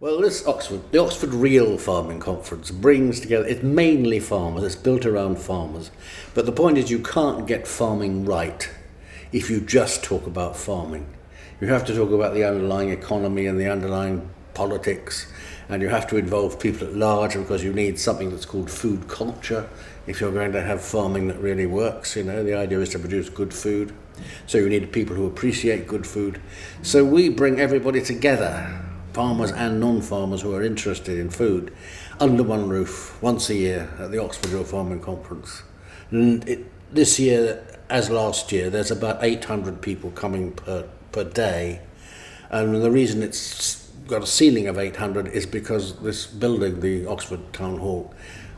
Well, the Oxford Real Farming Conference brings together, it's mainly farmers, it's built around farmers, but the point is you can't get farming right if you just talk about farming. You have to talk about the underlying economy and the underlying politics, and you have to involve people at large because you need something that's called food culture if you're going to have farming that really works. The idea is to produce good food, so you need people who appreciate good food. So we bring everybody together, farmers and non-farmers who are interested in food, under one roof once a year at the Oxford Real Farming Conference. And this year, as last year, there's about 800 people coming per day, and the reason it's got a ceiling of 800 is because this building, the Oxford Town Hall,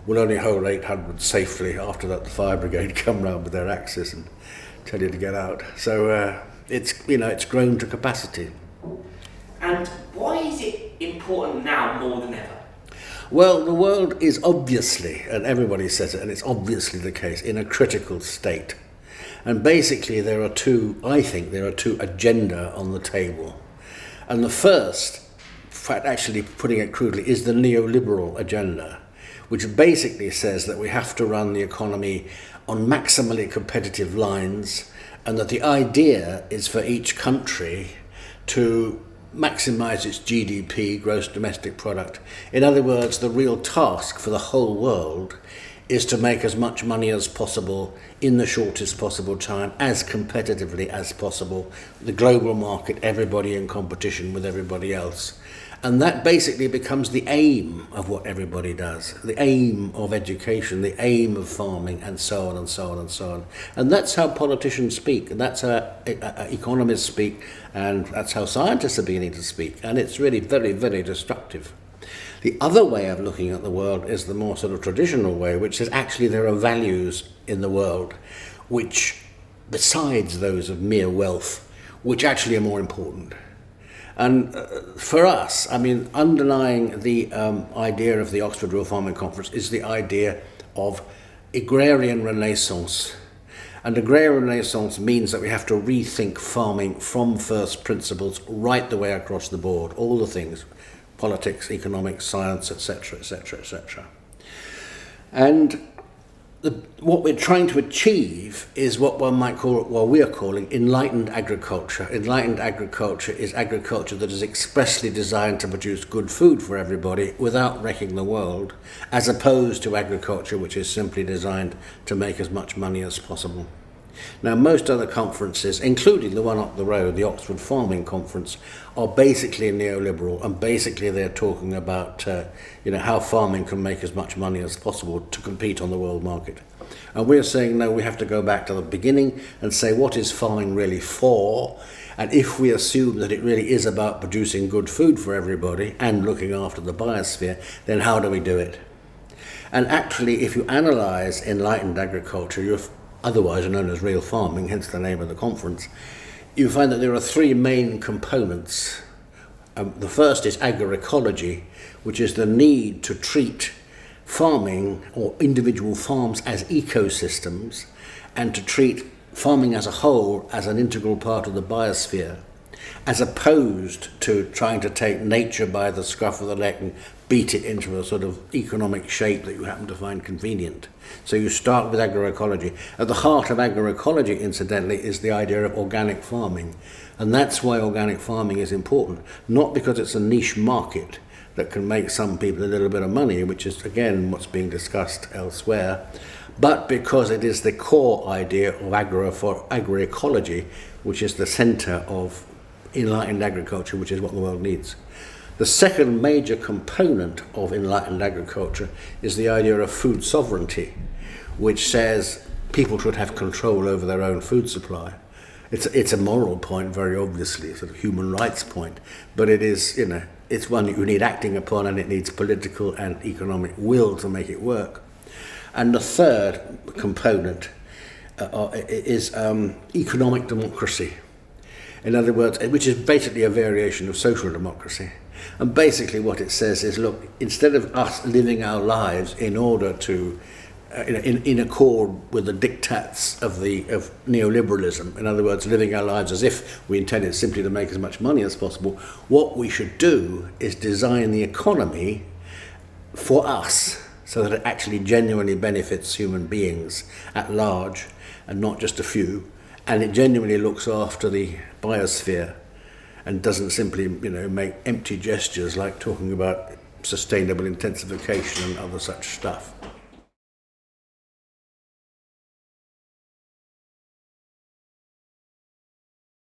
will only hold 800 safely. After that, the fire brigade come round with their axes and tell you to get out. So it's grown to capacity. And why is it important now more than ever? Well, the world is obviously, and everybody says it, and it's obviously the case, in a critical state. And basically I think there are two agenda on the table. And the first, actually putting it crudely, is the neoliberal agenda, which basically says that we have to run the economy on maximally competitive lines, and that the idea is for each country to maximise its GDP, gross domestic product. In other words, the real task for the whole world is to make as much money as possible in the shortest possible time, as competitively as possible. The global market, everybody in competition with everybody else. And that basically becomes the aim of what everybody does, the aim of education, the aim of farming, and so on and so on and so on. And that's how politicians speak, and that's how economists speak, and that's how scientists are beginning to speak. And it's really very, very destructive. The other way of looking at the world is the more sort of traditional way, which is actually there are values in the world which, besides those of mere wealth, which actually are more important. And for us, underlying the idea of the Oxford Real Farming Conference is the idea of agrarian renaissance. And agrarian renaissance means that we have to rethink farming from first principles right the way across the board, all the things, politics, economics, science, etc., etc., etc. And what we're trying to achieve is what one might call, what we are calling, enlightened agriculture. Enlightened agriculture is agriculture that is expressly designed to produce good food for everybody without wrecking the world, as opposed to agriculture which is simply designed to make as much money as possible. Now, most other conferences, including the one up the road, the Oxford Farming Conference, are basically neoliberal, and basically they're talking about how farming can make as much money as possible to compete on the world market. And we're saying, no, we have to go back to the beginning and say, what is farming really for? And if we assume that it really is about producing good food for everybody and looking after the biosphere, then how do we do it? And actually, if you analyse enlightened agriculture, otherwise known as real farming, hence the name of the conference, you find that there are three main components. The first is agroecology, which is the need to treat farming or individual farms as ecosystems, and to treat farming as a whole as an integral part of the biosphere, as opposed to trying to take nature by the scruff of the neck and beat it into a sort of economic shape that you happen to find convenient. So you start with agroecology. At the heart of agroecology, incidentally, is the idea of organic farming. And that's why organic farming is important. Not because it's a niche market that can make some people a little bit of money, which is, again, what's being discussed elsewhere, but because it is the core idea of agroecology, which is the centre of enlightened agriculture, which is what the world needs. The second major component of enlightened agriculture is the idea of food sovereignty, which says people should have control over their own food supply. It's a moral point, very obviously, a sort of human rights point, but it is, it's one you need acting upon, and it needs political and economic will to make it work. And the third component is economic democracy. In other words, which is basically a variation of social democracy. And basically what it says is, look, instead of us living our lives in order to in accord with the diktats of neoliberalism. In other words, living our lives as if we intended simply to make as much money as possible. What we should do is design the economy for us so that it actually genuinely benefits human beings at large and not just a few, and it genuinely looks after the biosphere and doesn't simply, make empty gestures like talking about sustainable intensification and other such stuff.